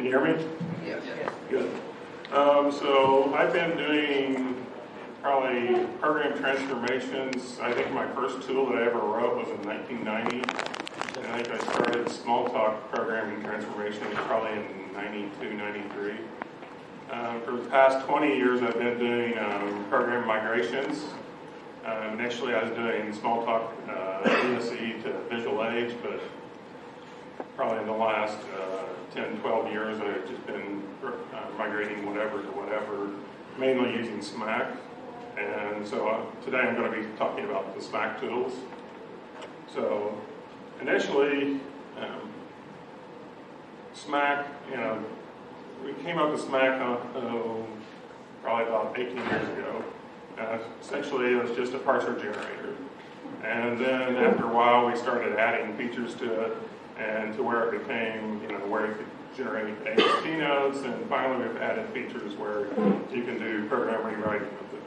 you hear me? Yes. Good. So I've been doing probably program transformations. I think my first tool that I ever wrote was in 1990. And I think I started Smalltalk programming transformation probably in 92, 93. For the past 20 years, I've been doing program migrations. Initially, I was doing Smalltalk ESUG to Visual Age, but probably in the last 10, 12 years, I've just been migrating whatever to whatever, mainly using SmaCC. And so today I'm going to be talking about the SmaCC tools. So initially, SmaCC, we came up with SmaCC probably about 18 years ago. Essentially, it was just a parser generator. And then after a while, we started adding features to it, and to where it became, where you could generate AST nodes, and finally we've added features where you can do program rewriting with it.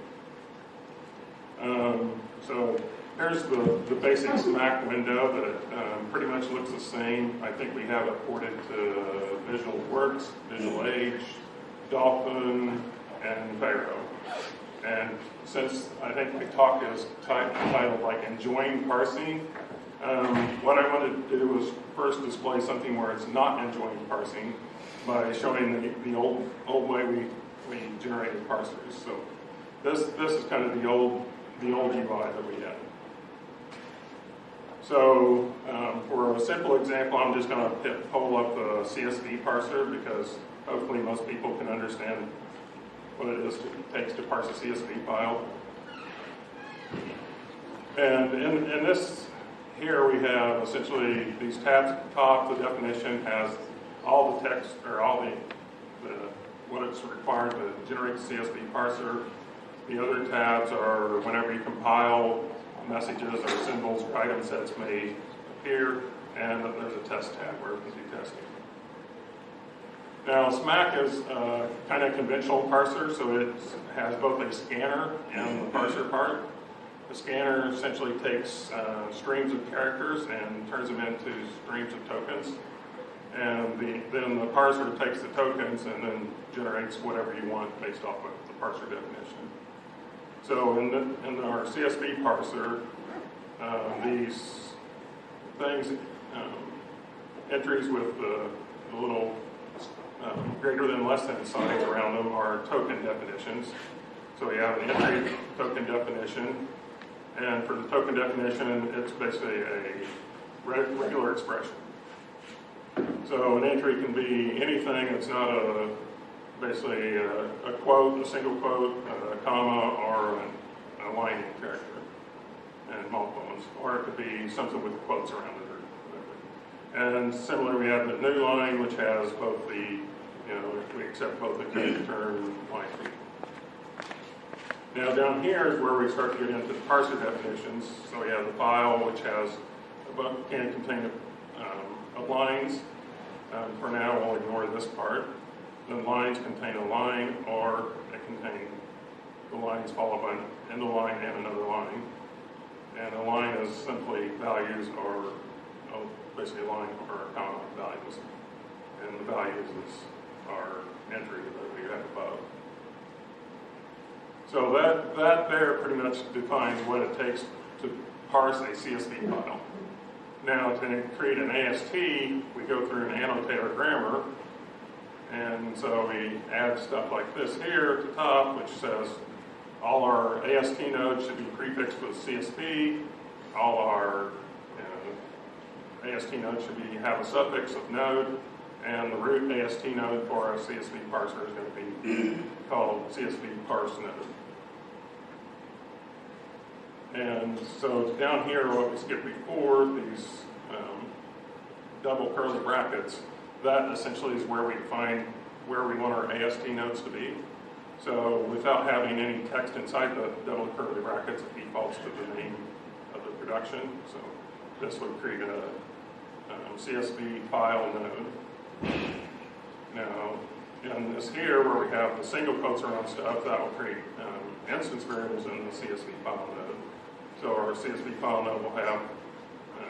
So here's the basic SmaCC window that pretty much looks the same. I think we have it ported to Visual Works, Visual Age, Dolphin, and Pharaoh. And since I think my talk is titled like enjoying parsing, what I wanted to do was first display something where it's not enjoying parsing by showing the old way we generated parsers. So this is kind of the old UI that we had. So for a simple example, I'm just going to pull up the CSV Parser because hopefully most people can understand what it takes to parse a CSV file. And in this here we have essentially these tabs at the top. The definition has all the text, or all the what it's required to generate the CSV parser. The other tabs are whenever you compile, messages or symbols or item sets may appear, and there's a test tab where it can do testing. Now, SmaCC is kind of conventional parser, so it has both a scanner and the parser part. The scanner essentially takes streams of characters and turns them into streams of tokens. And then the parser takes the tokens and then generates whatever you want based off of the parser definition. So in our CSV parser, these things, entries with the little greater than less than signs around them are token definitions. So we have an entry token definition, and for the token definition, it's basically a regular expression. So an entry can be anything. It's not basically a quote, a single quote, a comma, or a line character, and multiple ones. Or it could be something with quotes around it. And similar, we have the new line, which has both the, we accept both the character and line feet. Now down here is where we start to get into the parser definitions. So we have the file, which can contain lines. For now, we'll ignore this part. Then lines contain a line, or they contain the lines followed by an end of line and another line. And a line is simply values or basically a line or a comma values. And the values is our entry that we have above. So that there pretty much defines what it takes to parse a CSV file. Now, to create an AST, we go through an annotator grammar, and so we add stuff like this here at the top, which says all our AST nodes should be prefixed with CSV, all our AST nodes should have a suffix of node, and the root AST node for our CSV parser is going to be called CSV parse node. And so down here, what we skipped before, these double curly brackets, that essentially is where we define where we want our AST nodes to be. So without having any text inside the double curly brackets, it defaults to the name of the production. So this would create a CSV file node. Now, in this here, where we have the single quotes around stuff, that will create instance variables in the CSV file node. So our CSV file node will have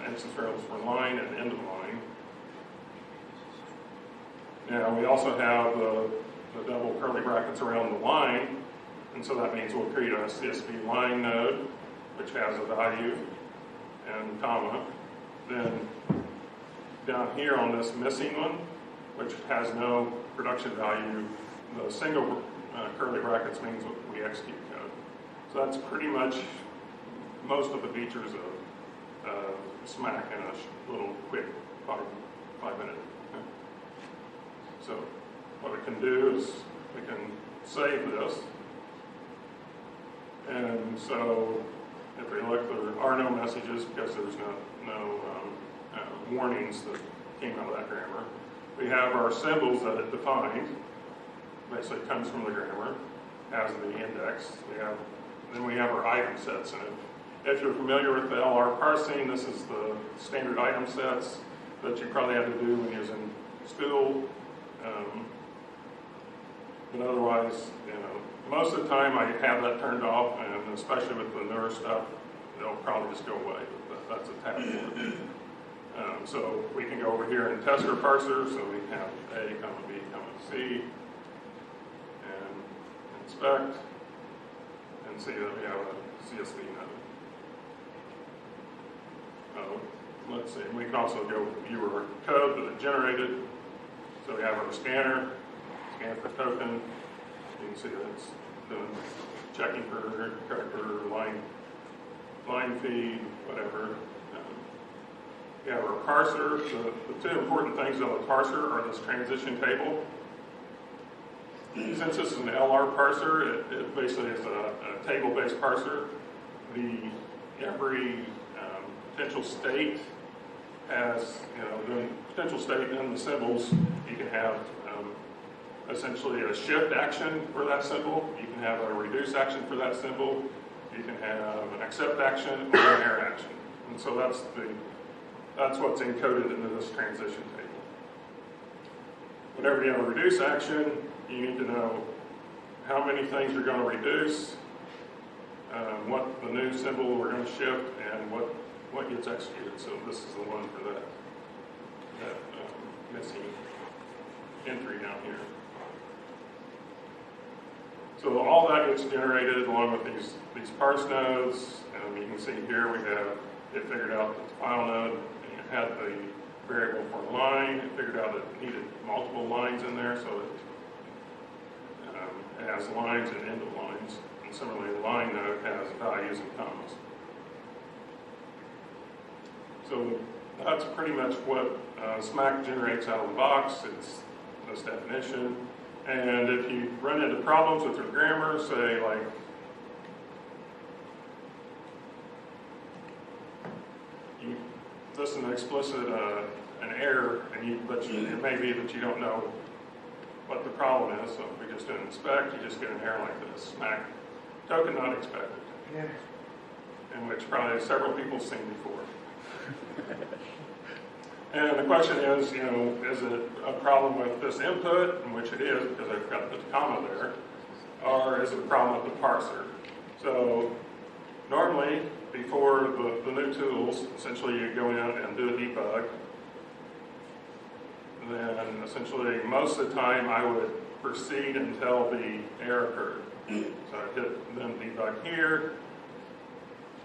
instance variables for line and end of line. Now we also have the double curly brackets around the line, and so that means we'll create a CSV line node, which has a value and comma. Then down here on this missing one, which has no production value, the single curly brackets means we execute code. So that's pretty much most of the features of SmaCC in a little quick 5-minute. So what we can do is we can save this. And so if we look, there are no messages because there's no warnings that came out of that grammar. We have our symbols that it defined. Basically comes from the grammar, has the index. Then we have our item sets. And if you're familiar with the LR parsing, this is the standard item sets that you probably had to do when you was in school. But otherwise, most of the time I have that turned off, and especially with the newer stuff, it'll probably just go away. But that's a tab for it. So we can go over here and test our parser. So we have A, comma B, comma C, and inspect, and see that we have a CSV node. Let's see. We can also go view our code that it generated. So we have our scanner, scan for token. You can see that it's doing checking for character, line feed, whatever. We have our parser. The two important things of the parser are this transition table. Since this is an LR parser, it basically is a table-based parser. Every potential state has, the potential state and the symbols. You can have essentially a shift action for that symbol. You can have a reduce action for that symbol. You can have an accept action or an error action. And so that's what's encoded into this transition table. Whenever you have a reduce action, you need to know how many things you're going to reduce, what the new symbol we're going to shift, and what gets executed. So this is the one for that missing entry down here. So all that gets generated along with these parse nodes. You can see here we have it figured out that the file node, and it had the variable for line. It figured out that it needed multiple lines in there, so it has lines and end of lines. And similarly, the line node has values and commas. So that's pretty much what SmaCC generates out of the box. It's this definition. And if you run into problems with your grammar, say like, this is an explicit an error, and it may be that you don't know what the problem is. So if we just do an inspect, you just get an error like this: SmaCC token not expected. Yeah. In which probably several people have seen before. And the question is, is it a problem with this input, in which it is, because I've got the comma there, or is it a problem with the parser? So normally, before the new tools, essentially you go in and do a debug. Then essentially, most of the time, I would proceed until the error occurred. So I hit then debug here.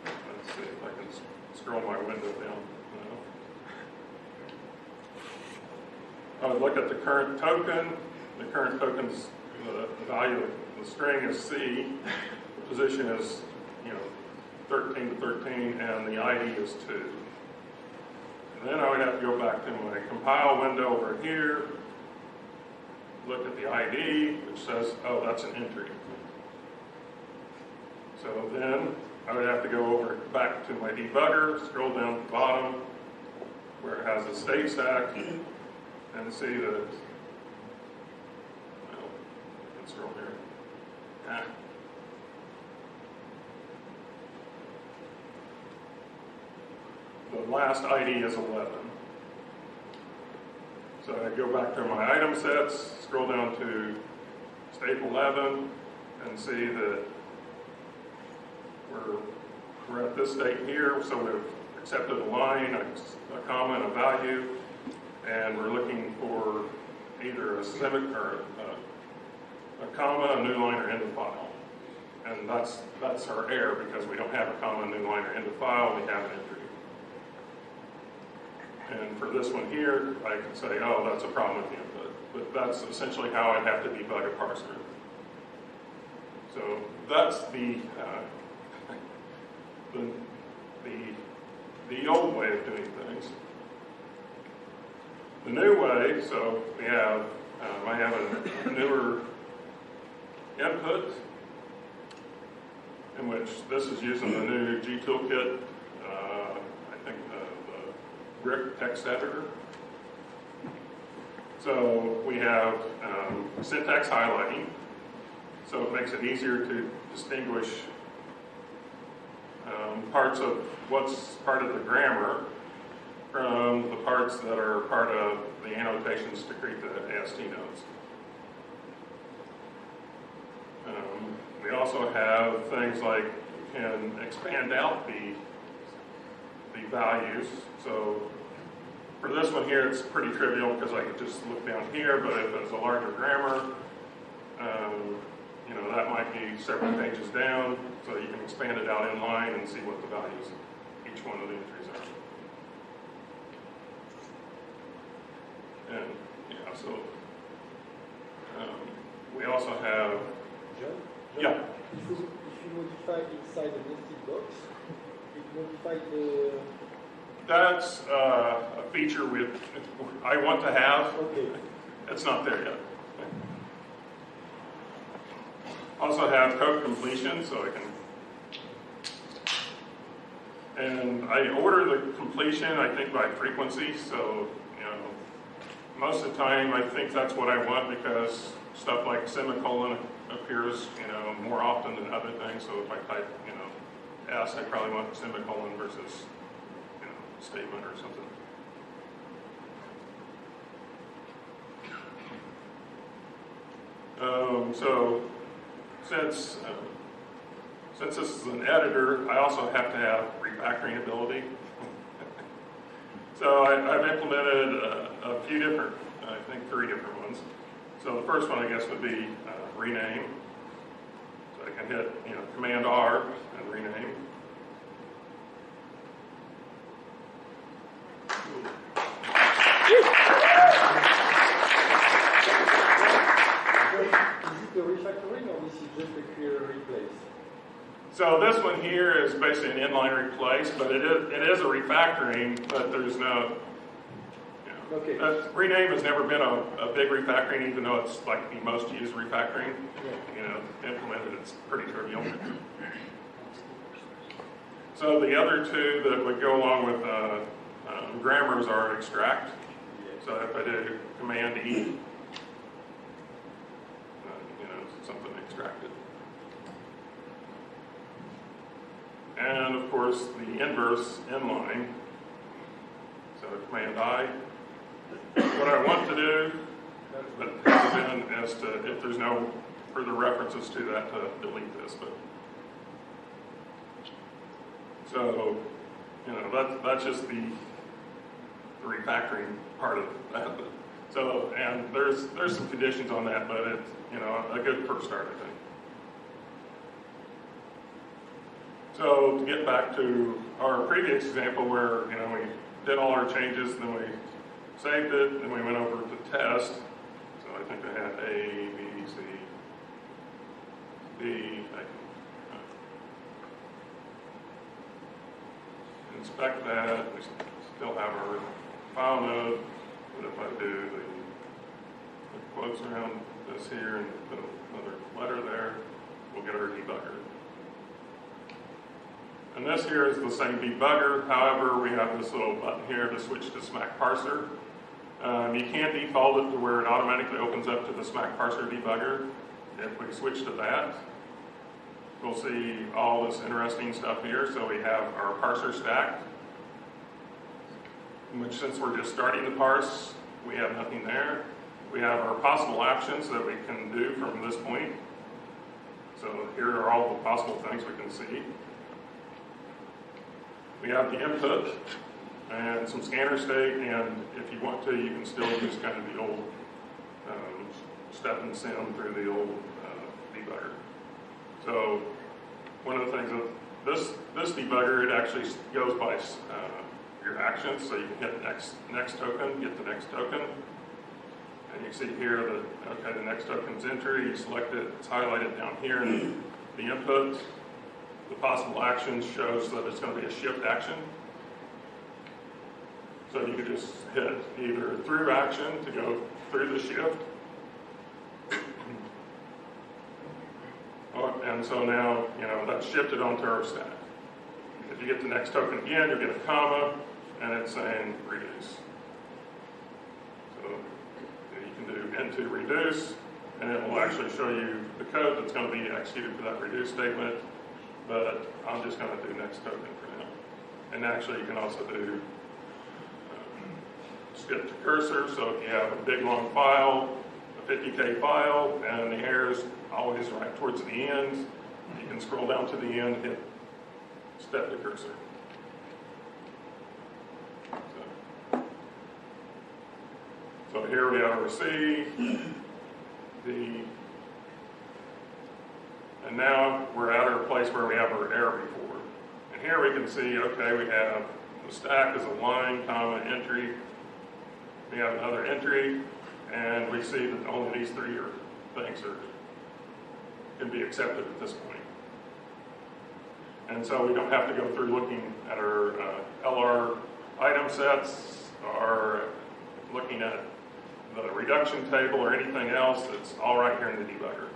Let's see if I can scroll my window down. I would look at the current token. The current token's the value of the string is C. The position is 13 to 13, and the ID is 2. And then I would have to go back to my compile window over here, look at the ID, which says, oh, that's an entry. So then I would have to go back to my debugger, scroll down to the bottom, where it has a state stack, and see that, let's scroll here. The last ID is 11. So I go back to my item sets, scroll down to state 11, and see that we're at this state here. So we've accepted a line, a comma, and a value, and we're looking for either a comma, a new line, or end of file. And that's our error because we don't have a comma, new line, or end of file, we have an entry. And for this one here, I can say, oh, that's a problem with the input. But that's essentially how I'd have to debug a parser. So that's the old way of doing things. The new way, so we have, I have a newer input, in which this is using the new G toolkit, I think the RIC text editor. So we have syntax highlighting, so it makes it easier to distinguish parts of what's part of the grammar from the parts that are part of the annotations to create the AST nodes. We also have things like you can expand out the values. So for this one here, it's pretty trivial because I could just look down here, but if it's a larger grammar, that might be several pages down, so you can expand it out in line and see what the values of each one of the entries are. And yeah, so we also have. John? Yeah. If you modify inside the nested box, it modifies the. That's a feature I want to have. Okay. It's not there yet. Also have code completion, so I can. And I order the completion, I think, by frequency. So most of the time, I think that's what I want because stuff like semicolon appears, more often than other things. So if I type, S, I probably want the semicolon versus, statement or something. So since this is an editor, I also have to have refactoring ability. So I've implemented a few different, I think 3 different ones. So the first one, I guess, would be rename. So I can hit, Command R and rename. Is it a refactoring or this is just a clear replace? So this one here is basically an inline replace, but it is a refactoring, but there's no. Okay. Rename has never been a big refactoring, even though it's like the most used refactoring. Yeah. Implemented, it's pretty trivial. So the other 2 that would go along with grammars are extract. So if I do Command E, something extracted. And of course the inverse inline. So Command I. What I want to do, but then is to, if there's no further references to that, to delete this. But so, that's just the refactoring part of that. So, and there's some conditions on that, but it's a good first start, I think. So to get back to our previous example where we did all our changes, then we saved it, then we went over to test. So I think I had A, B, C, D. I can inspect that. We still have our file node, but if I do the quotes around this here and put another letter there, we'll get our debugger. And this here is the same debugger. However, we have this little button here to switch to SmaCC Parser. You can default it to where it automatically opens up to the SmaCC Parser debugger. If we switch to that, we'll see all this interesting stuff here. So we have our parser stack, which since we're just starting to parse, we have nothing there. We have our possible actions that we can do from this point. So here are all the possible things we can see. We have the input and some scanner state, and if you want to, you can still use kind of the old step and sim through the old debugger. So one of the things of this debugger, it actually goes by your actions, so you can hit next token, get the next token. And you see here that, okay, the next token's entry, you select it, it's highlighted down here in the input. The possible actions shows that it's going to be a shift action. So you could just hit either through action to go through the shift. And so now, that's shifted onto our stack. If you get the next token again, you'll get a comma, and it's saying reduce. So you can do into reduce, and it will actually show you the code that's going to be executed for that reduce statement, but I'm just going to do next token for now. And actually, you can also do skip to cursor, so if you have a big long file, a 50K file, and the error is always right towards the end, you can scroll down to the end, hit step to cursor. So here we have our C, D, and now we're at our place where we have our error before. And here we can see, okay, we have the stack is a line, comma, entry. We have another entry, and we see that only these three things can be accepted at this point. And so we don't have to go through looking at our LR item sets or looking at the reduction table or anything else. It's all right here in the debugger.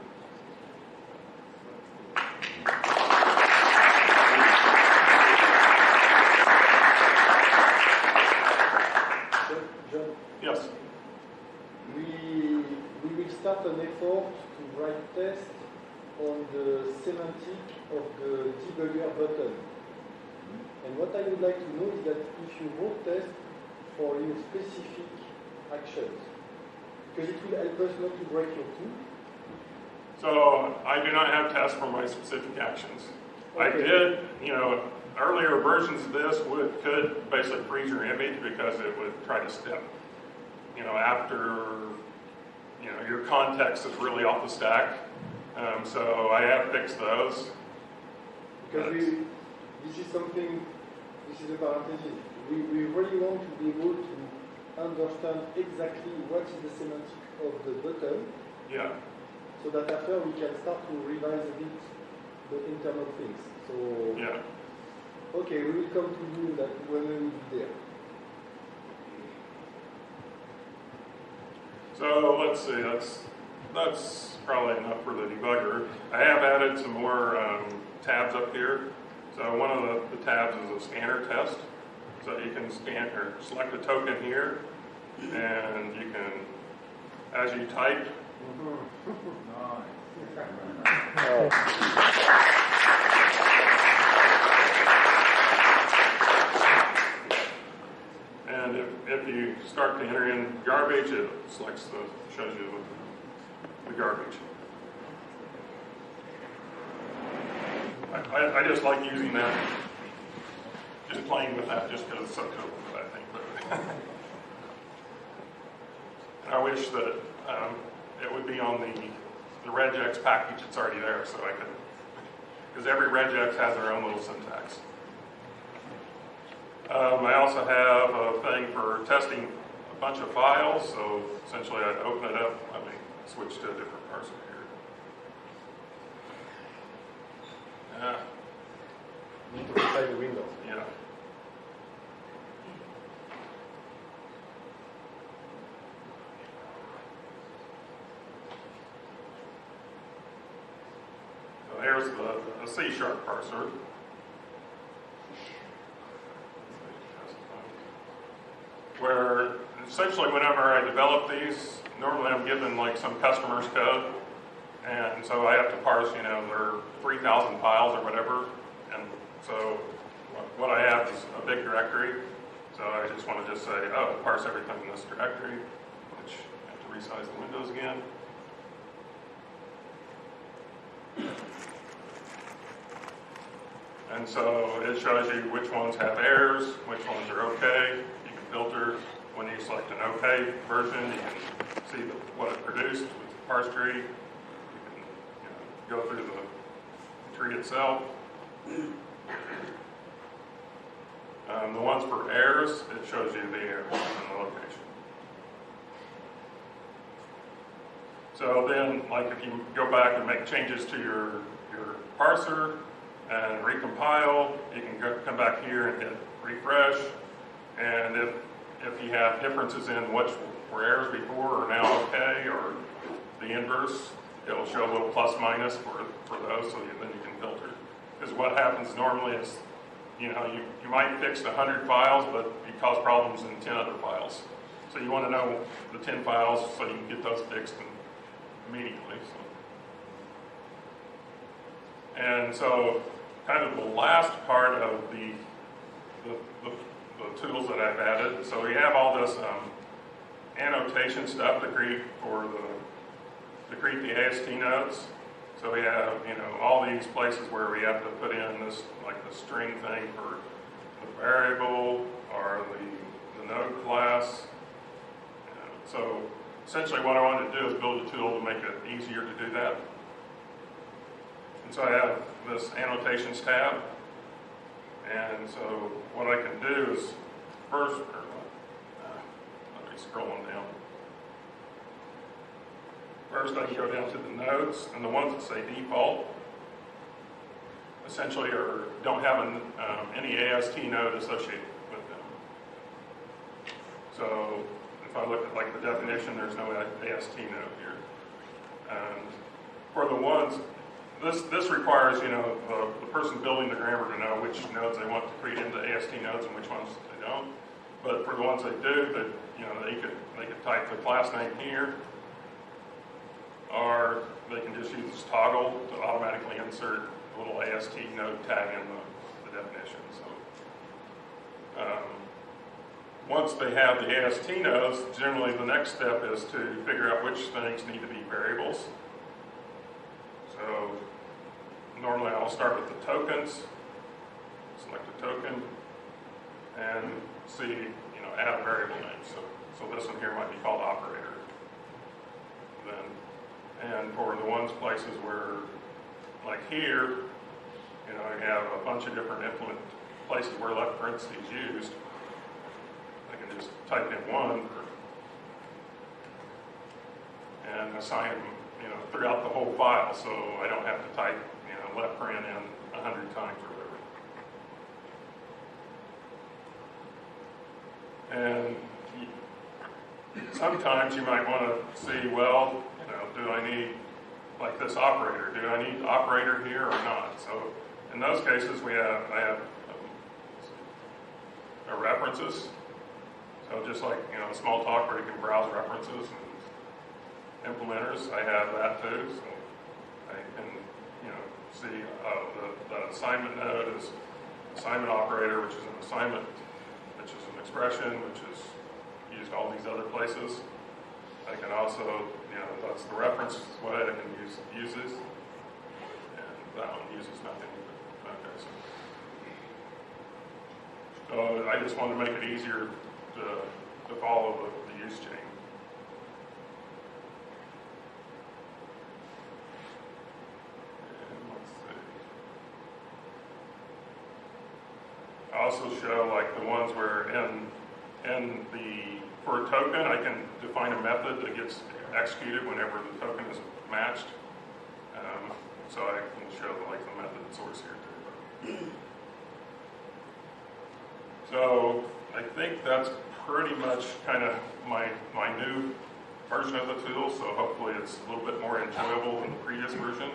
John, Yes. we will start an effort to write tests on the semantic of the debugger button. And what I would like to know is that if you wrote tests for your specific actions, because it will help us not to break your tool. So I do not have tests for my specific actions. Okay. I did, earlier versions of this could basically freeze your image because it would try to step, after, your context is really off the stack. So I have fixed those. Because this is a parenthesis. We really want to be able to understand exactly what is the semantic of the button. Yeah. So that after we can start to revise a bit the internal things. So Yeah. Okay, we will come to you that when we will be there. So let's see, that's probably enough for the debugger. I have added some more tabs up here. So one of the tabs is a scanner test. So you can scan or select a token here, and you can, as you type. And if you start to enter in garbage, it shows you the garbage. I just like using that, just playing with that just because it's so cool, I think. And I wish that it would be on the regex package that's already there, so I could, because every regex has their own little syntax. I also have a thing for testing a bunch of files, so essentially I'd open it up. Let me switch to a different parser here. You need to resize the window. Yeah. So here's the C Sharp Parser. Where essentially whenever I develop these, normally I'm given like some customer's code, and so I have to parse, there are 3,000 files or whatever, and so what I have is a big directory, so I just want to say, parse everything in this directory, which I have to resize the windows again. And so it shows you which ones have errors, which ones are okay. You can filter when you select an okay version. You can see what it produced with the parse tree. You can go through the tree itself. The ones for errors, it shows you the errors and the location. So then, like if you go back and make changes to your parser and recompile, you can come back here and hit refresh. And if you have differences in which were errors before are now okay, or the inverse, it'll show a little plus minus for those, so then you can filter. Because what happens normally is, you might fix 100 files, but you cause problems in 10 other files. So you want to know the 10 files so you can get those fixed immediately. And so, kind of the last part of the tools that I've added. So we have all this annotation stuff to create the AST nodes. So we have, all these places where we have to put in this, like the string thing for the variable or the node class. So essentially what I wanted to do is build a tool to make it easier to do that. And so I have this annotations tab. And so what I can do is first, let me scroll on down. First I can go down to the nodes, and the ones that say default essentially don't have any AST node associated with them. So if I look at like the definition, there's no AST node here. And for the ones, this requires the person building the grammar to know which nodes they want to create into AST nodes and which ones they don't. But for the ones they do, they could type the class name here, or they can just use this toggle to automatically insert a little AST node tag in the definition. So once they have the AST nodes, generally the next step is to figure out which things need to be variables. So normally I'll start with the tokens, select a token, and see, add a variable name. So this one here might be called operator. And for the places where, like here, you have a bunch of different implement places where left parentheses used. I can just type in one and assign them, throughout the whole file, so I don't have to type, left paren in 100 times or whatever. And sometimes you might want to see, well, do I need, like this operator, do I need the operator here or not? So in those cases, I have references. So just like, Smalltalk where you can browse references and implementers, I have that too. So I can, see the assignment node is assignment operator, which is an assignment, which is an expression, which is used all these other places. I can also, that's the reference way I can use this, and that one uses nothing. Okay, so I just want to make it easier to follow the use chain. And let's see. I also show like the ones where for a token, I can define a method that gets executed whenever the token is matched. So I can show the method source here too. So I think that's pretty much kind of my new version of the tool. So hopefully it's a little bit more enjoyable than the previous version.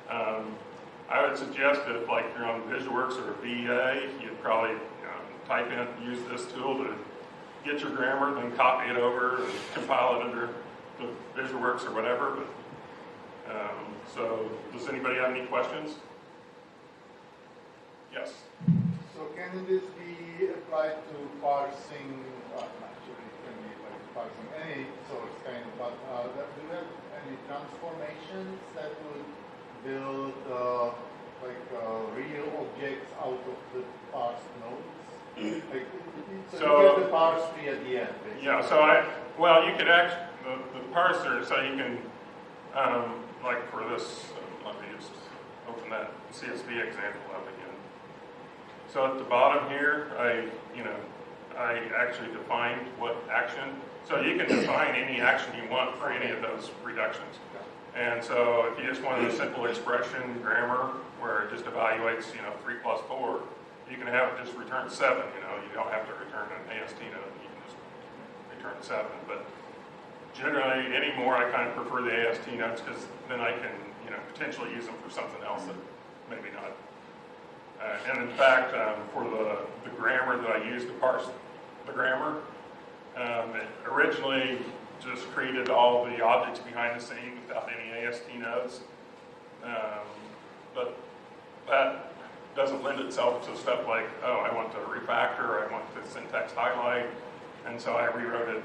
I would suggest if you're on Visualworks or VA, you'd probably use this tool to get your grammar, then copy it over and compile it under the Visualworks or whatever. But so, does anybody have any questions? Yes. So, can this be applied to parsing? Actually, it can be like parsing any source kind of. But do you have any transformations that would build real objects out of the parsed nodes? So you get the parse tree at the end, basically. Yeah, so you could actually, the parser, so you can, like for this, let me just open that CSV example up again. So at the bottom here, I actually defined what action. So you can define any action you want for any of those reductions. And so if you just want a simple expression grammar where it just evaluates, 3 plus 4, you can have it just return 7. You don't have to return an AST node. You can just return 7. But generally, anymore, I kind of prefer the AST nodes because then I can, potentially use them for something else that maybe not. And in fact, for the grammar that I use to parse the grammar, it originally just created all the objects behind the scene without any AST nodes. But that doesn't lend itself to stuff like, I want to refactor, I want to syntax highlight, and so I rewrote it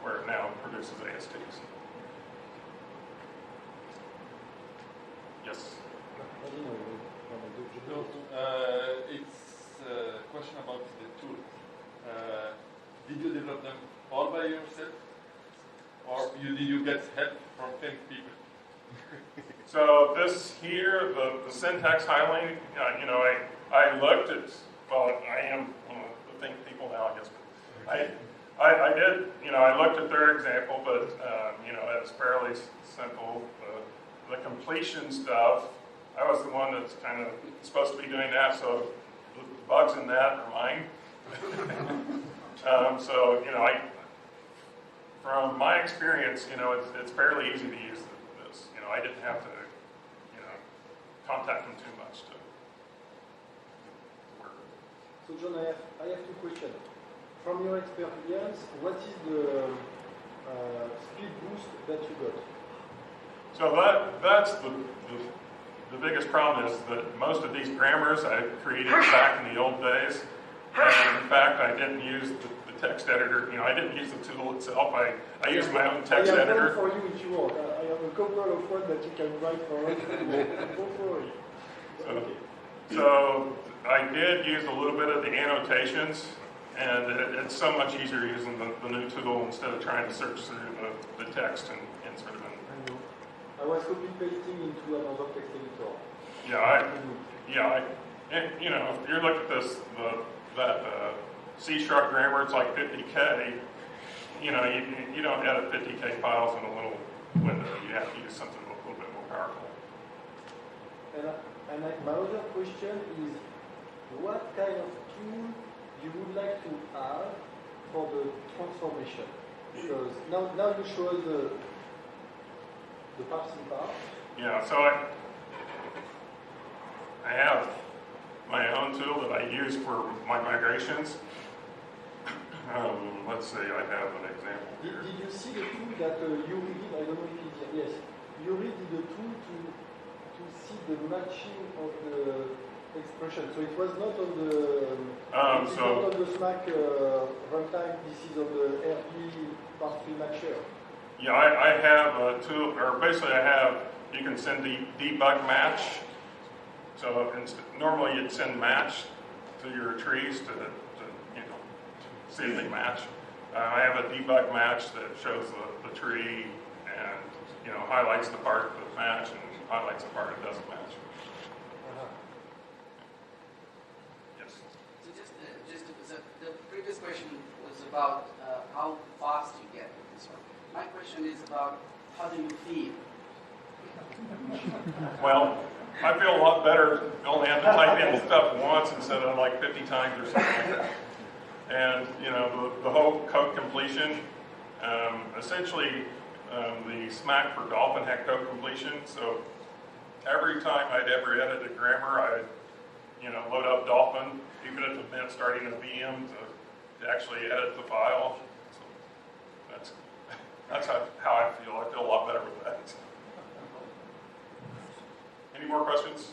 where it now produces ASTs. Yes? No, it's a question about the tools. Did you develop them all by yourself, or did you get help from 10 people? So this here, the syntax highlighting, I looked at, I am one of the think people now, I guess. I did, I looked at their example, but, it's fairly simple. The completion stuff, I was the one that's kind of supposed to be doing that, so the bugs in that are mine. From my experience, it's fairly easy to use this. I didn't have to, contact them too much to work. So John, I have 2 questions. From your experience, what is the speed boost that you got? So that's the biggest problem is that most of these grammars I created back in the old days. And in fact, I didn't use the text editor. I didn't use the tool itself. I used my own text editor. I have one for you if you want. I have a couple of ones that you can write for us. Go for it. So I did use a little bit of the annotations, and it's so much easier using the new tool instead of trying to search through the text and insert it in. I know. I was copy-pasting into another text editor. If you look at this, that C# grammar, it's like 50K. You don't edit 50K files in a little window. You have to use something a little bit more powerful. And my other question is, what kind of tool you would like to have for the transformation? Because now you show us the parsing part. Yeah, so I have my own tool that I use for my migrations. Let's say I have an example here. Did you see the tool that you read? I don't know if it's here. Yes. You read the tool to see the matching of the expression. So it was not on the not on the SmaCC runtime. This is on the RP part3 matcher. Yeah, I have a tool, or basically you can send the debug match. So normally you'd send match to your trees to see if they match. I have a debug match that shows the tree and highlights the part that match and highlights the part that doesn't match. Yes. So the previous question was about how fast you get with this one. My question is about how do you feel? Well, I feel a lot better only having to type in stuff once instead of like 50 times or something like that. And, the whole code completion, essentially the SmaCC for Dolphin had code completion. So every time I'd ever edit a grammar, I'd, load up Dolphin, even if it meant starting a VM to actually edit the file. So that's how I feel. I feel a lot better with that. Any more questions?